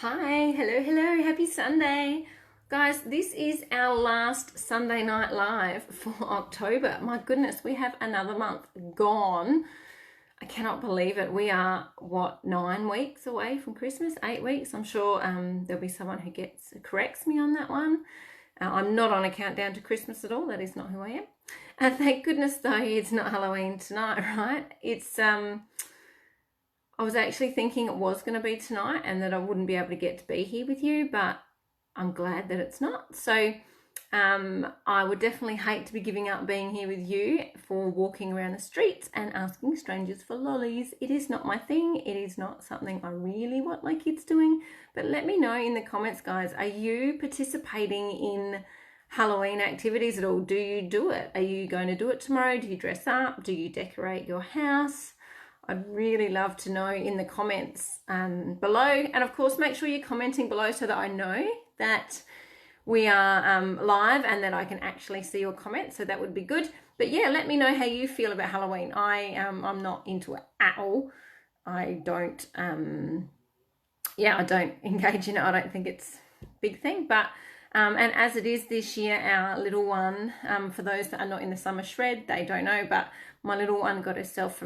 Hi, hello, happy Sunday. Guys, this is our last Sunday night live for October. My goodness, we have another month gone. I cannot believe it. We are, 9 weeks away from Christmas? 8 weeks? I'm sure there'll be someone who corrects me on that one. I'm not on a countdown to Christmas at all. That is not who I am. Thank goodness, though, it's not Halloween tonight, right? I was actually thinking it was going to be tonight and that I wouldn't be able to get to be here with you, but I'm glad that it's not. So I would definitely hate to be giving up being here with you for walking around the streets and asking strangers for lollies. It is not my thing. It is not something I really want my kids doing. But let me know in the comments, guys, are you participating in Halloween activities at all? Do you do it? Are you going to do it tomorrow? Do you dress up? Do you decorate your house? I'd really love to know in the comments below. And of course, make sure you're commenting below so that I know that we are live and that I can actually see your comments. So that would be good. But yeah, let me know how you feel about Halloween. I'm not into it at all. I don't engage in it. I don't think it's a big thing. But and as it is this year, our little one, for those that are not in the summer shred, they don't know, but my little one got herself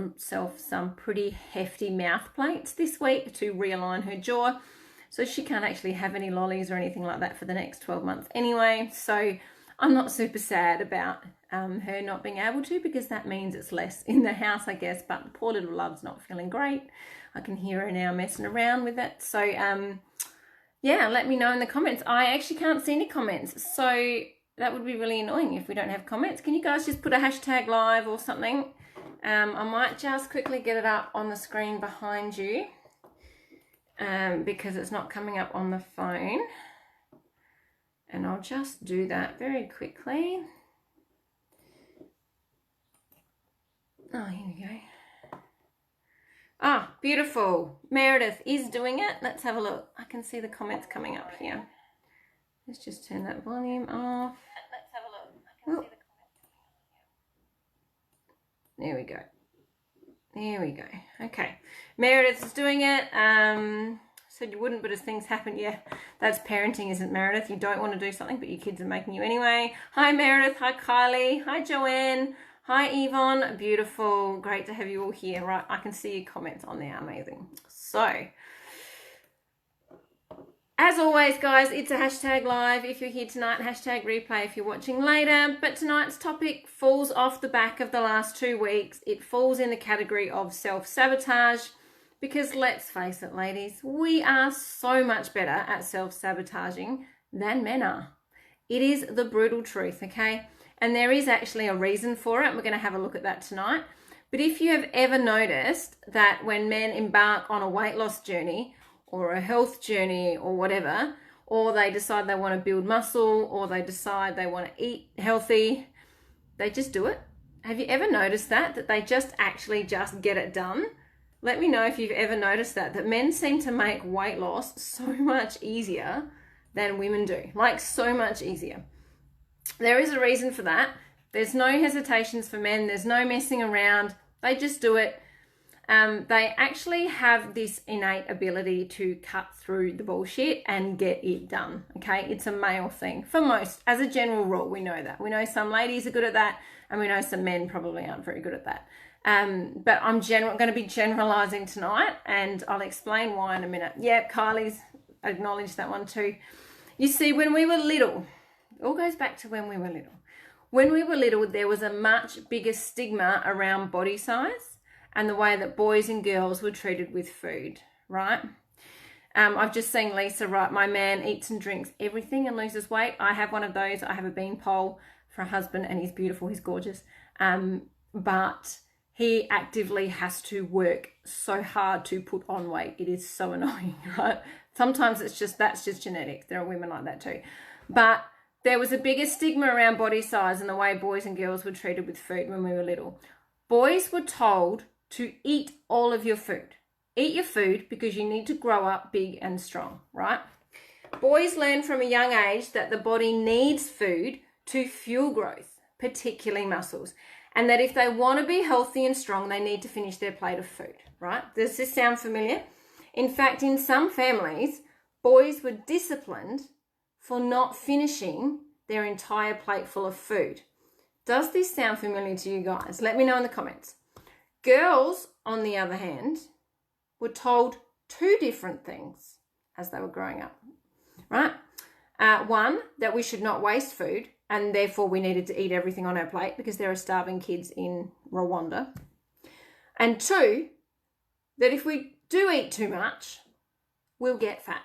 some pretty hefty mouth plates this week to realign her jaw. So she can't actually have any lollies or anything like that for the next 12 months anyway. So I'm not super sad about her not being able to, because that means it's less in the house, I guess. But the poor little love's not feeling great. I can hear her now messing around with it. So yeah, let me know in the comments. I actually can't see any comments, so that would be really annoying if we don't have comments. Can you guys just put a hashtag live or something? I might just quickly get it up on the screen behind you because it's not coming up on the phone. And I'll just do that very quickly. Oh, here we go. Ah, beautiful. Meredith is doing it. Let's have a look. I can see the comments coming up here. Let's just turn that volume off. Let's have a look. I can see the comments coming up here. There we go. There we go. Okay. Meredith is doing it. Said you wouldn't, but as things happen, yeah, that's parenting, isn't Meredith? You don't want to do something, but your kids are making you anyway. Hi, Meredith. Hi, Kylie. Hi, Joanne. Hi, Yvonne. Beautiful. Great to have you all here. Right, I can see your comments on there. Amazing. So, as always, guys, it's a hashtag live if you're here tonight, hashtag replay if you're watching later. But tonight's topic falls off the back of the last 2 weeks. It falls in the category of self-sabotage because let's face it, ladies, we are so much better at self-sabotaging than men are. It is the brutal truth, okay? And there is actually a reason for it. We're going to have a look at that tonight. But if you have ever noticed that when men embark on a weight loss journey or a health journey or whatever, or they decide they want to build muscle or they decide they want to eat healthy, they just do it. Have you ever noticed that they just get it done? Let me know if you've ever noticed that men seem to make weight loss so much easier than women do, like so much easier. There is a reason for that. There's no hesitations for men. There's no messing around. They just do it. They actually have this innate ability to cut through the bullshit and get it done. Okay, it's a male thing for most. As a general rule, we know that. We know some ladies are good at that, and we know some men probably aren't very good at that. But I'm going to be generalizing tonight, and I'll explain why in a minute. Yeah, Kylie's acknowledged that one too. You see, when we were little, it all goes back to when we were little. When we were little, there was a much bigger stigma around body size and the way that boys and girls were treated with food, right? I've just seen Lisa write, my man eats and drinks everything and loses weight. I have one of those. I have a bean pole for a husband and he's beautiful. He's gorgeous. But he actively has to work so hard to put on weight. It is so annoying, right? Sometimes that's just genetics. There are women like that too. But there was a bigger stigma around body size and the way boys and girls were treated with food when we were little. Boys were told to eat all of your food. Eat your food because you need to grow up big and strong, right? Boys learn from a young age that the body needs food to fuel growth, particularly muscles, and that if they want to be healthy and strong, they need to finish their plate of food, right? Does this sound familiar? In fact, in some families, boys were disciplined for not finishing their entire plate full of food. Does this sound familiar to you guys? Let me know in the comments. Girls, on the other hand, were told two different things as they were growing up, right? One, that we should not waste food, and therefore we needed to eat everything on our plate because there are starving kids in Rwanda. And two, that if we do eat too much, we'll get fat.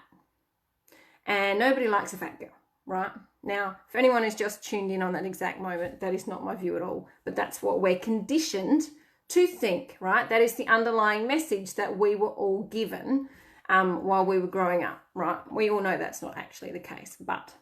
And nobody likes a fat girl, right? Now, if anyone is just tuned in on that exact moment, that is not my view at all, but that's what we're conditioned to think, right? That is the underlying message that we were all given while we were growing up, right? We all know that's not actually the case, but.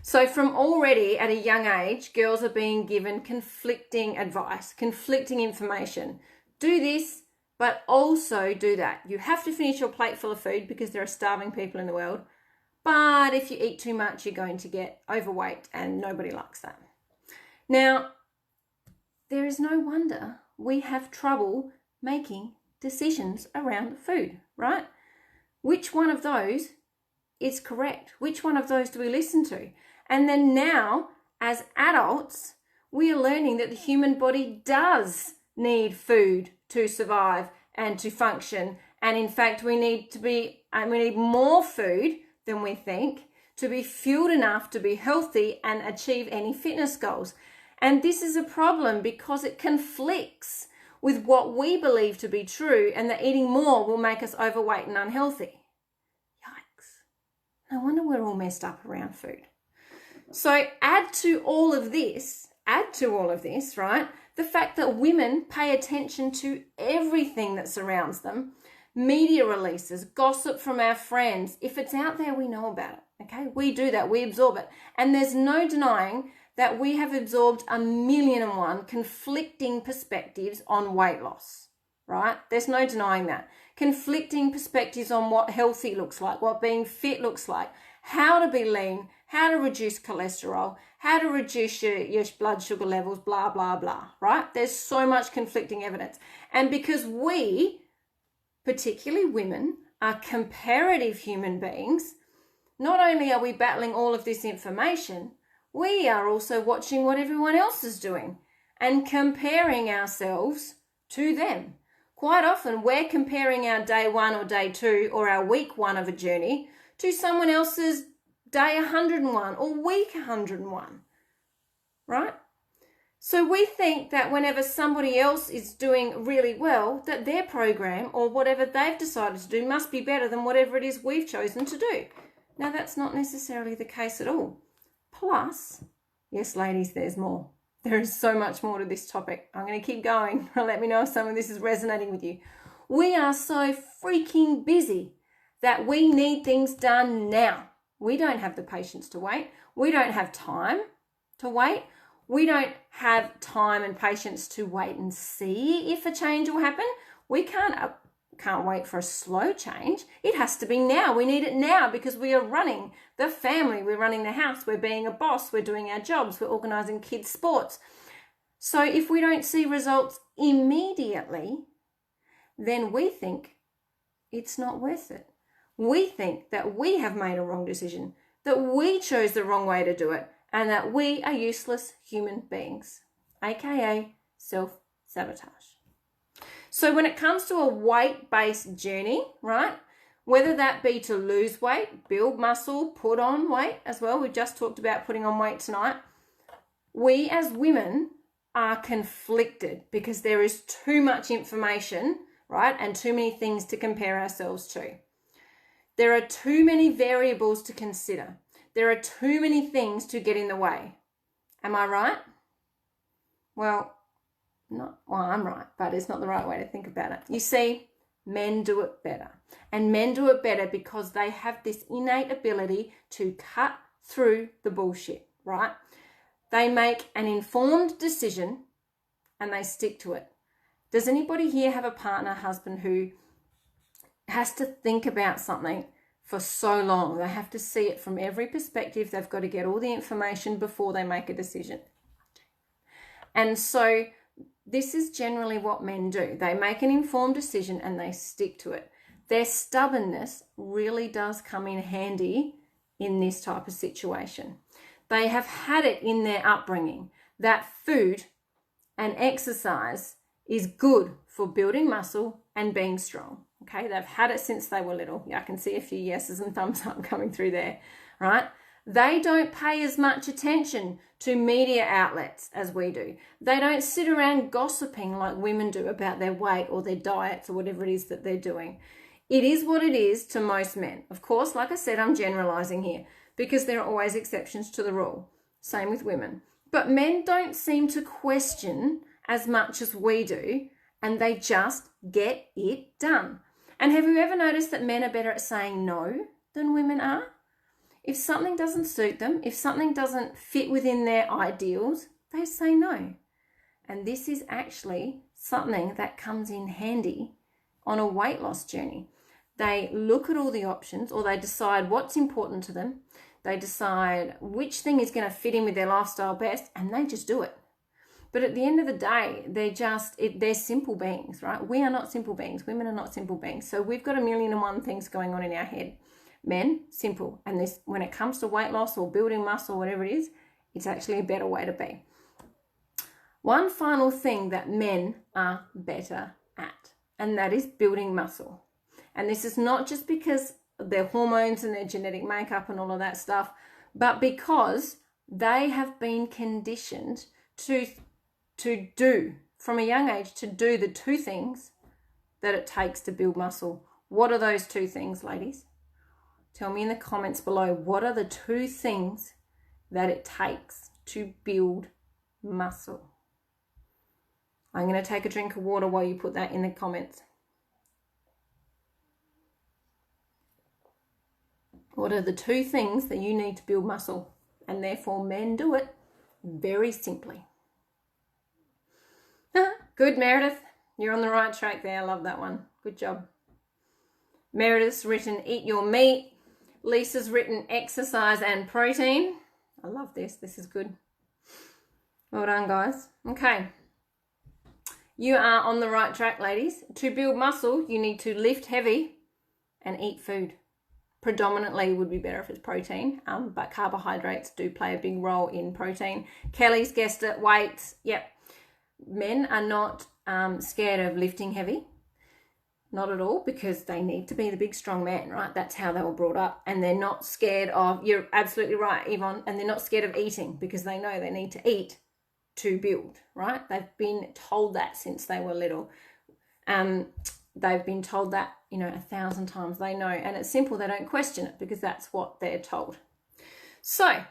So from already at a young age, girls are being given conflicting advice, conflicting information. Do this, but also do that. You have to finish your plate full of food because there are starving people in the world. But if you eat too much, you're going to get overweight, and nobody likes that. Now, there is no wonder we have trouble making decisions around food, right? Which one of those is correct? Which one of those do we listen to? And then now, as adults, we are learning that the human body does need food to survive and to function. And in fact, we need more food than we think to be fueled enough to be healthy and achieve any fitness goals. And this is a problem because it conflicts with what we believe to be true, and that eating more will make us overweight and unhealthy. Yikes. No wonder we're all messed up around food. So add to all of this, right, the fact that women pay attention to everything that surrounds them. Media releases, gossip from our friends. If it's out there, we know about it, okay? We do that, we absorb it. And there's no denying that we have absorbed 1,000,001 conflicting perspectives on weight loss, right? There's no denying that. Conflicting perspectives on what healthy looks like, what being fit looks like, how to be lean, how to reduce cholesterol, how to reduce your blood sugar levels, blah, blah, blah, right? There's so much conflicting evidence. And because we, particularly women, are comparative human beings, not only are we battling all of this information, we are also watching what everyone else is doing and comparing ourselves to them. Quite often, we're comparing our day 1 or day 2 or our week 1 of a journey to someone else's day 101 or week 101, right? So we think that whenever somebody else is doing really well, that their program or whatever they've decided to do must be better than whatever it is we've chosen to do. Now, that's not necessarily the case at all. Plus, yes, ladies, there's more. There is so much more to this topic. I'm going to keep going. Let me know if some of this is resonating with you. We are so freaking busy that we need things done now. We don't have the patience to wait. We don't have time to wait. We don't have time and patience to wait and see if a change will happen. We can't wait for a slow change. It has to be now. We need it now because we are running the family. We're running the house. We're being a boss. We're doing our jobs. We're organising kids' sports. So if we don't see results immediately, then we think it's not worth it. We think that we have made a wrong decision, that we chose the wrong way to do it, and that we are useless human beings, aka self-sabotage. So when it comes to a weight-based journey, right, whether that be to lose weight, build muscle, put on weight as well, we've just talked about putting on weight tonight, we as women are conflicted because there is too much information, right, and too many things to compare ourselves to. There are too many variables to consider. There are too many things to get in the way. Am I right? Well, I'm right, but it's not the right way to think about it. You see, men do it better. And men do it better because they have this innate ability to cut through the bullshit, right? They make an informed decision and they stick to it. Does anybody here have a partner, husband, who has to think about something for so long? They have to see it from every perspective. They've got to get all the information before they make a decision. And so this is generally what men do. They make an informed decision and they stick to it. their stubbornness really does come in handy in this type of situation. They have had it in their upbringing that food and exercise is good for building muscle and being strong. Okay, they've had it since they were little. Yeah, I can see a few yeses and thumbs up coming through there, right? They don't pay as much attention to media outlets as we do. They don't sit around gossiping like women do about their weight or their diets or whatever it is that they're doing. It is what it is to most men. Of course, like I said, I'm generalizing here because there are always exceptions to the rule. Same with women. But men don't seem to question as much as we do, and they just get it done. And have you ever noticed that men are better at saying no than women are? If something doesn't suit them, if something doesn't fit within their ideals, they say no. And this is actually something that comes in handy on a weight loss journey. They look at all the options, or they decide what's important to them. They decide which thing is going to fit in with their lifestyle best, and they just do it. But at the end of the day, they're simple beings, right? We are not simple beings. Women are not simple beings. So we've got 1,000,001 things going on in our head. Men, simple. And this, when it comes to weight loss or building muscle, whatever it is, it's actually a better way to be. One final thing that men are better at, and that is building muscle. And this is not just because of their hormones and their genetic makeup and all of that stuff, but because they have been conditioned to do, from a young age, to do the two things that it takes to build muscle. What are those two things, ladies? Tell me in the comments below, what are the two things that it takes to build muscle? I'm going to take a drink of water while you put that in the comments. What are the two things that you need to build muscle? And therefore men do it very simply. Good, Meredith. You're on the right track there. I love that one. Good job. Meredith's written eat your meat. Lisa's written exercise and protein. I love this. This is good. Well done, guys. Okay. You are on the right track, ladies. To build muscle, you need to lift heavy and eat food. Predominantly would be better if it's protein, but carbohydrates do play a big role in protein. Kelly's guessed it, weights. Yep. Men are not scared of lifting heavy. Not at all, because they need to be the big strong man, right? That's how they were brought up. And they're not scared of, you're absolutely right, Yvonne, and they're not scared of eating because they know they need to eat to build, right? They've been told that since they were little. They've been told that, 1,000 times. They know, and it's simple. They don't question it because that's what they're told. So,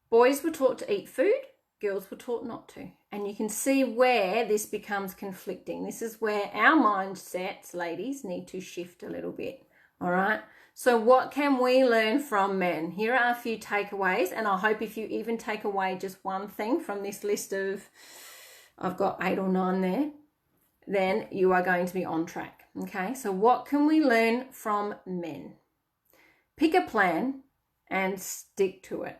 boys were taught to eat food. Girls were taught not to. And you can see where this becomes conflicting. This is where our mindsets, ladies, need to shift a little bit. All right? So what can we learn from men? Here are a few takeaways, and I hope if you even take away just one thing from this list of, I've got 8 or 9 there, then you are going to be on track. Okay? So what can we learn from men? Pick a plan and stick to it.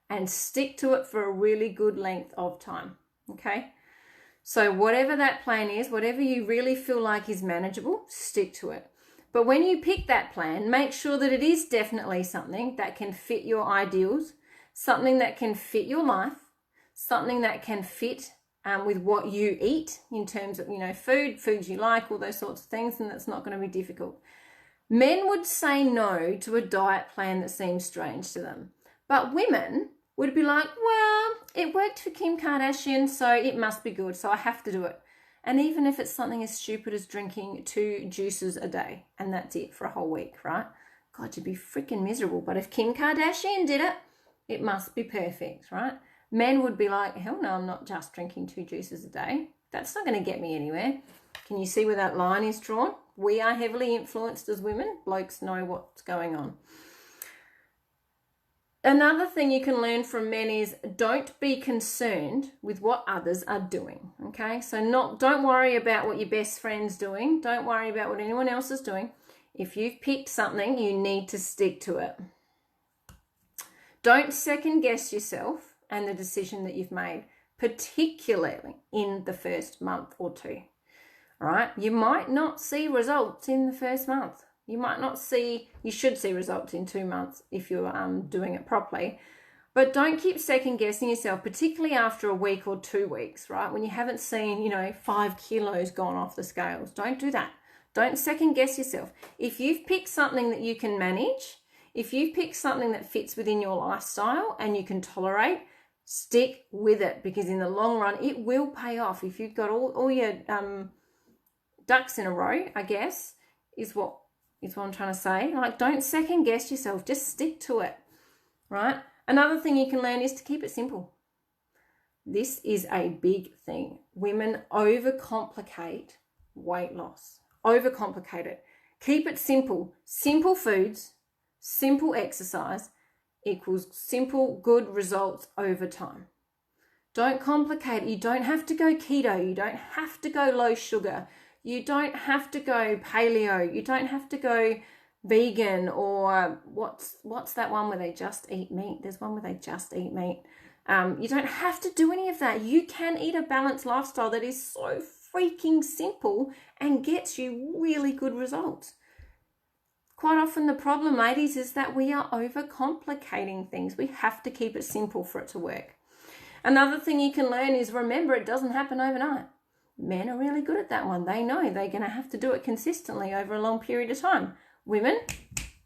And stick to it for a really good length of time, okay? So whatever that plan is, whatever you really feel like is manageable, stick to it. But when you pick that plan, make sure that it is definitely something that can fit your ideals, something that can fit your life, something that can fit with what you eat in terms of, foods you like, all those sorts of things, and that's not going to be difficult. Men would say no to a diet plan that seems strange to them. But women would be like, well, it worked for Kim Kardashian, so it must be good, so I have to do it. And even if it's something as stupid as drinking 2 juices a day, and that's it for a whole week, right? God, you'd be freaking miserable. But if Kim Kardashian did it, it must be perfect, right? Men would be like, hell no, I'm not just drinking 2 juices a day. That's not going to get me anywhere. Can you see where that line is drawn? We are heavily influenced as women. Blokes know what's going on. Another thing you can learn from men is don't be concerned with what others are doing, okay? So don't worry about what your best friend's doing. Don't worry about what anyone else is doing. If you've picked something, you need to stick to it. Don't second guess yourself and the decision that you've made, particularly in the first month or 2. right? You might not see results in the first month. You should see results in 2 months if you're doing it properly. But don't keep second guessing yourself, particularly after a week or 2 weeks, right? When you haven't seen, 5 kilos gone off the scales. Don't do that. Don't second guess yourself. If you've picked something that you can manage, if you've picked something that fits within your lifestyle and you can tolerate, stick with it, because in the long run, it will pay off. If you've got all your ducks in a row, I guess, is what I'm trying to say. Like, don't second guess yourself. Just stick to it, right? Another thing you can learn is to keep it simple. This is a big thing. Women overcomplicate weight loss. Overcomplicate it. Keep it simple. Simple foods, simple exercise equals simple, good results over time. Don't complicate it. You don't have to go keto. You don't have to go low sugar. You don't have to go paleo. You don't have to go vegan, or what's that one where they just eat meat? There's one where they just eat meat. You don't have to do any of that. You can eat a balanced lifestyle that is so freaking simple and gets you really good results. Quite often the problem, ladies, is that we are overcomplicating things. We have to keep it simple for it to work. Another thing you can learn is, remember, it doesn't happen overnight. Men are really good at that one. They know they're going to have to do it consistently over a long period of time. Women,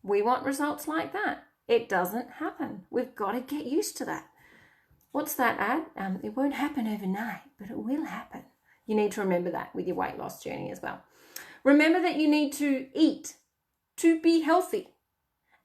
we want results like that. It doesn't happen. We've got to get used to that. What's that ad? It won't happen overnight, but it will happen. You need to remember that with your weight loss journey as well. Remember that you need to eat to be healthy,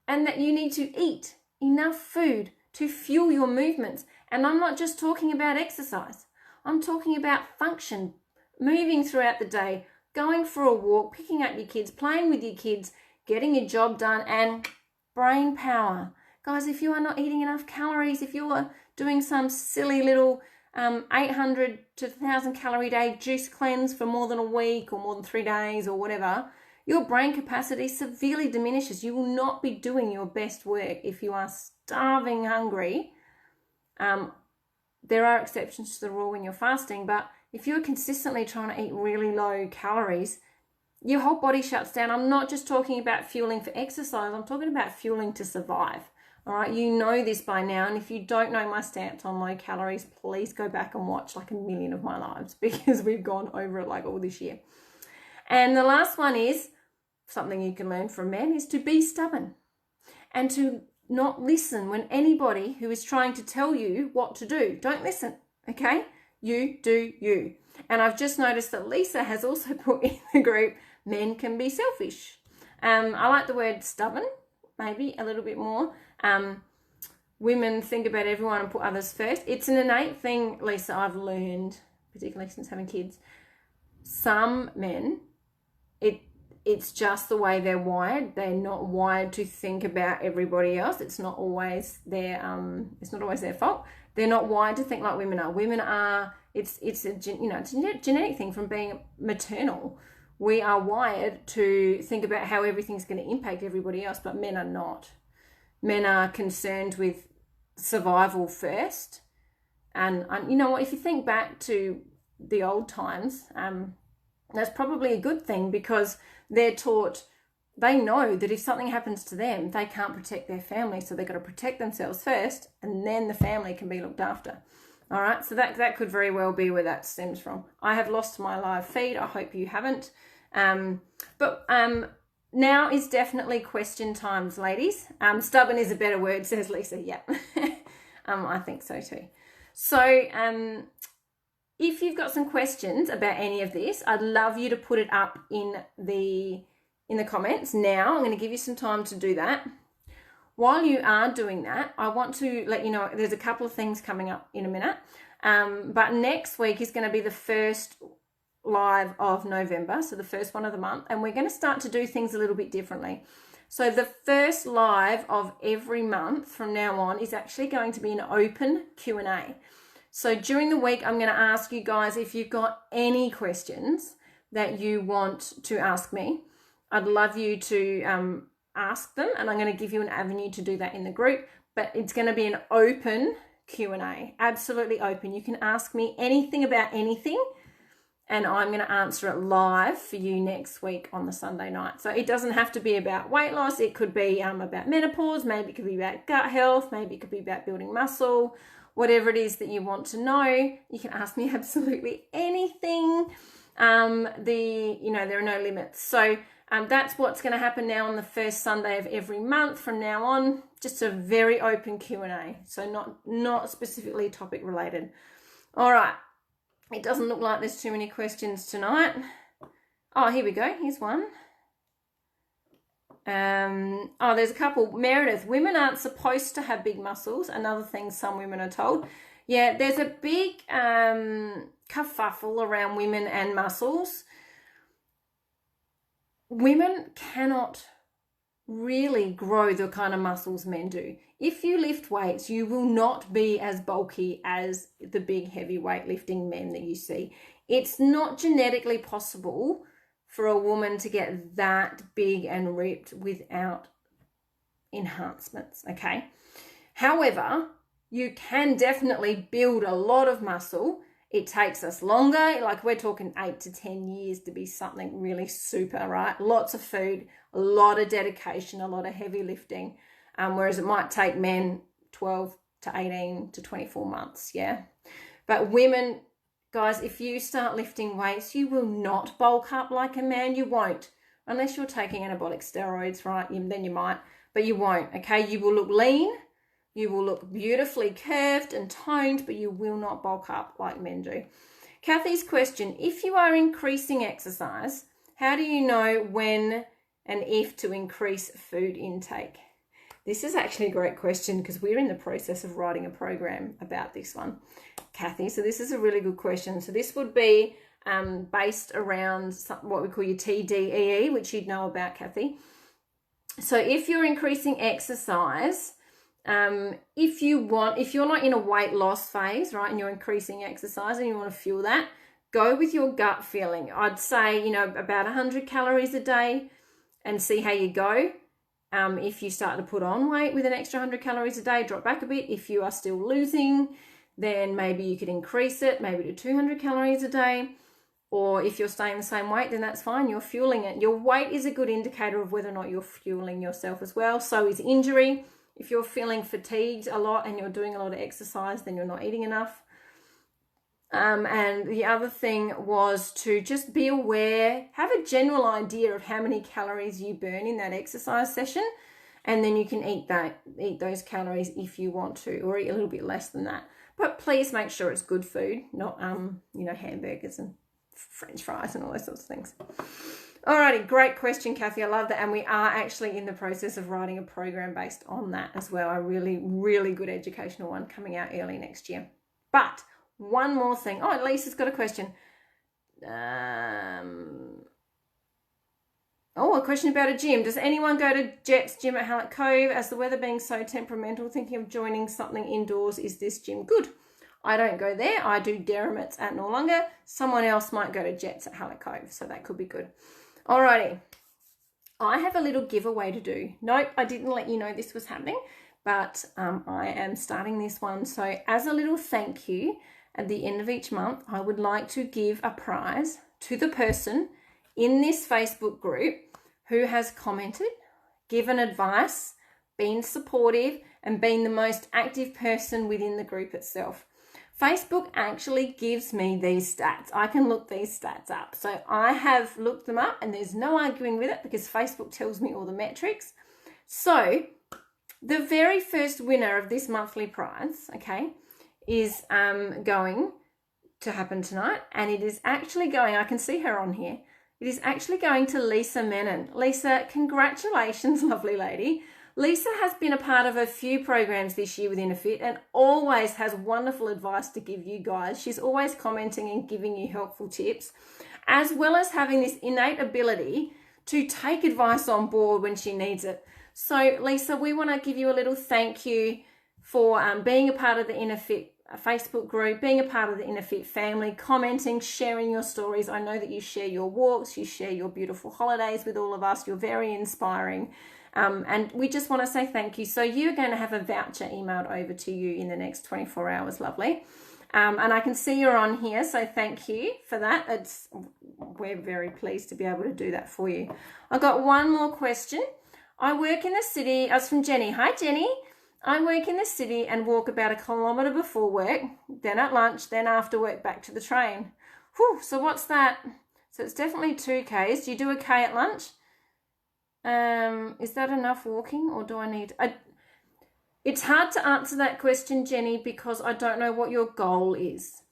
and that you need to eat enough food to fuel your movements. And I'm not just talking about exercise. I'm talking about function, moving throughout the day, going for a walk, picking up your kids, playing with your kids, getting your job done, and brain power. Guys, if you are not eating enough calories, if you are doing some silly little 800 to 1,000 calorie day juice cleanse for more than a week or more than 3 days or whatever, your brain capacity severely diminishes. You will not be doing your best work if you are starving hungry. There are exceptions to the rule when you're fasting, but if you're consistently trying to eat really low calories, your whole body shuts down. I'm not just talking about fueling for exercise. I'm talking about fueling to survive. All right, you know this by now. And if you don't know my stance on low calories, please go back and watch like 1 million of my lives, because we've gone over it like all this year. And the last one is something you can learn from men, is to be stubborn and to not listen when anybody who is trying to tell you what to do. Don't listen, okay? You do you. And I've just noticed that Lisa has also put in the group, men can be selfish. I like the word stubborn, maybe a little bit more. Women think about everyone and put others first. It's an innate thing, Lisa, I've learned, particularly since having kids. Some men, it's just the way they're wired. They're not wired to think about everybody else. It's not always their fault. They're not wired to think like women are. Women are, it's a genetic thing from being maternal. We are wired to think about how everything's going to impact everybody else, but men are not. Men are concerned with survival first. And you know what, if you think back to the old times, that's probably a good thing, because they're taught, they know that if something happens to them, they can't protect their family. So they've got to protect themselves first, and then the family can be looked after. All right, so that could very well be where that stems from. I have lost my live feed. I hope you haven't. But now is definitely question times, ladies. Stubborn is a better word, says Lisa. Yeah, I think so too. So if you've got some questions about any of this, I'd love you to put it up in the comments now. I'm going to give you some time to do that. While you are doing that, I want to let you know there's a couple of things coming up in a minute. But next week is going to be the first live of November, so the first one of the month, and we're going to start to do things a little bit differently. So the first live of every month from now on is actually going to be an open Q&A. So during the week, I'm going to ask you guys if you've got any questions that you want to ask me. I'd love you to ask them, and I'm going to give you an avenue to do that in the group, but it's going to be an open Q&A, absolutely open. You can ask me anything about anything. and I'm going to answer it live for you next week on the Sunday night. So it doesn't have to be about weight loss. It could be about menopause. Maybe it could be about gut health. Maybe it could be about building muscle. Whatever it is that you want to know, you can ask me absolutely anything. There are no limits. So that's what's going to happen now on the first Sunday of every month from now on. Just a very open Q&A. So not specifically topic related. All right. It doesn't look like there's too many questions tonight. Oh, here we go. Here's one. There's a couple. Meredith, women aren't supposed to have big muscles. Another thing some women are told. Yeah, there's a big kerfuffle around women and muscles. Women cannot really grow the kind of muscles men do. If you lift weights, you will not be as bulky as the big heavy weightlifting men that you see. It's not genetically possible for a woman to get that big and ripped without enhancements, okay? However, you can definitely build a lot of muscle. It takes us longer, like we're talking 8 to 10 years to be something really super, right? Lots of food, a lot of dedication, a lot of heavy lifting, whereas it might take men 12 to 18 to 24 months, yeah? But women, guys, if you start lifting weights, you will not bulk up like a man. You won't, unless you're taking anabolic steroids, right? Then you might, but you won't, okay? You will look lean. You will look beautifully curved and toned, but you will not bulk up like men do. Kathy's question, if you are increasing exercise, how do you know when and if to increase food intake? This is actually a great question because we're in the process of writing a program about this one, Kathy. So this is a really good question. So this would be based around what we call your TDEE, which you'd know about, Kathy. So if you're increasing exercise, if you're not in a weight loss phase, right, and you're increasing exercise and you want to fuel that, go with your gut feeling. I'd say, about 100 calories a day and see how you go. If you start to put on weight with an extra 100 calories a day, drop back a bit. If you are still losing, then maybe you could increase it, maybe to 200 calories a day. Or if you're staying the same weight, then that's fine. You're fueling it. Your weight is a good indicator of whether or not you're fueling yourself as well. So is injury. If you're feeling fatigued a lot and you're doing a lot of exercise, then you're not eating enough. And the other thing was to just be aware, have a general idea of how many calories you burn in that exercise session, and then you can eat those calories if you want to, or eat a little bit less than that. But please make sure it's good food, not hamburgers and French fries and all those sorts of things. Alrighty, great question, Kathy. I love that. And we are actually in the process of writing a program based on that as well. A really, really good educational one coming out early next year. But one more thing. Oh, Lisa's got a question. A question about a gym. Does anyone go to Jet's gym at Hallett Cove? As the weather being so temperamental, thinking of joining something indoors, is this gym good? I don't go there. I do Derrimits at Noarlunga. Someone else might go to Jet's at Hallett Cove, so that could be good. Alrighty. I have a little giveaway to do. Nope, I didn't let you know this was happening, but I am starting this one. So as a little thank you, at the end of each month, I would like to give a prize to the person in this Facebook group who has commented, given advice, been supportive, and been the most active person within the group itself. Facebook actually gives me these stats. I can look these stats up. So I have looked them up and there's no arguing with it because Facebook tells me all the metrics. So the very first winner of this monthly prize, okay, is going to happen tonight, and it is actually going, I can see her on here, it is actually going to Lisa Menon. Lisa, congratulations, lovely lady. Lisa has been a part of a few programs this year with InnerFit and always has wonderful advice to give you guys. She's always commenting and giving you helpful tips, as well as having this innate ability to take advice on board when she needs it. So Lisa, we want to give you a little thank you for being a part of the InnerFit Facebook group, being a part of the InnerFit family, commenting, sharing your stories. I know that you share your walks, you share your beautiful holidays with all of us. You're very inspiring. And we just want to say thank you. So you're going to have a voucher emailed over to you in the next 24 hours, lovely. And I can see you're on here, so thank you for that. We're very pleased to be able to do that for you. I've got one more question. I work in the city. That's from Jenny. Hi, Jenny. I work in the city and walk about 1 kilometre before work, then at lunch, then after work back to the train. Whew, so what's that? So it's definitely 2 Ks. Do you do a K at lunch? Is that enough walking, or do I need... It's hard to answer that question, Jenny, because I don't know what your goal is.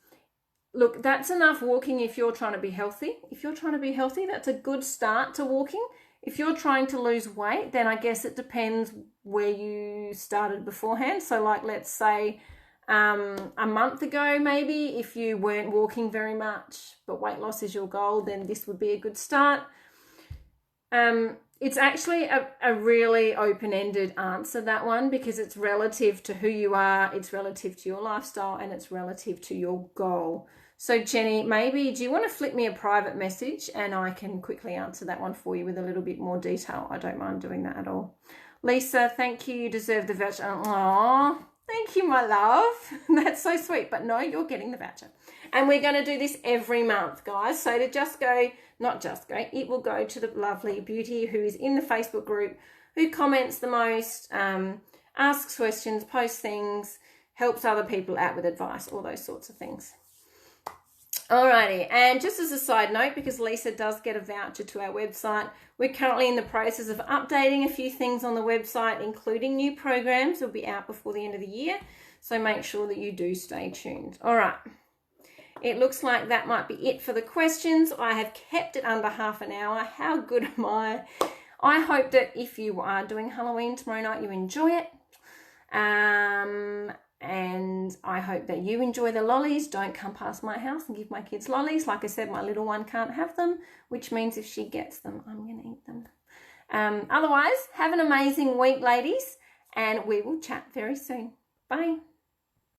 Look, that's enough walking if you're trying to be healthy. If you're trying to be healthy, that's a good start to walking. If you're trying to lose weight, then I guess it depends where you started beforehand. So like, let's say a month ago, maybe, if you weren't walking very much, but weight loss is your goal, then this would be a good start. It's actually a really open-ended answer, that one, because it's relative to who you are, it's relative to your lifestyle, and it's relative to your goal. So Jenny, maybe do you want to flick me a private message and I can quickly answer that one for you with a little bit more detail? I don't mind doing that at all. Lisa, thank you. You deserve the voucher. Aww, thank you, my love. That's so sweet. But no, you're getting the voucher. And we're going to do this every month, guys. So to just go, not just go, it will go to the lovely beauty who is in the Facebook group, who comments the most, asks questions, posts things, helps other people out with advice, all those sorts of things. Alrighty, and just as a side note, because Lisa does get a voucher to our website, we're currently in the process of updating a few things on the website, including new programs that will be out before the end of the year. So make sure that you do stay tuned. All right, it looks like that might be it for the questions. I have kept it under half an hour. How good am I? I hope that if you are doing Halloween tomorrow night, you enjoy it. And I hope that you enjoy the lollies. Don't come past my house and give my kids lollies. Like I said, my little one can't have them, which means if she gets them, I'm going to eat them. Otherwise, have an amazing week, ladies, and we will chat very soon. Bye.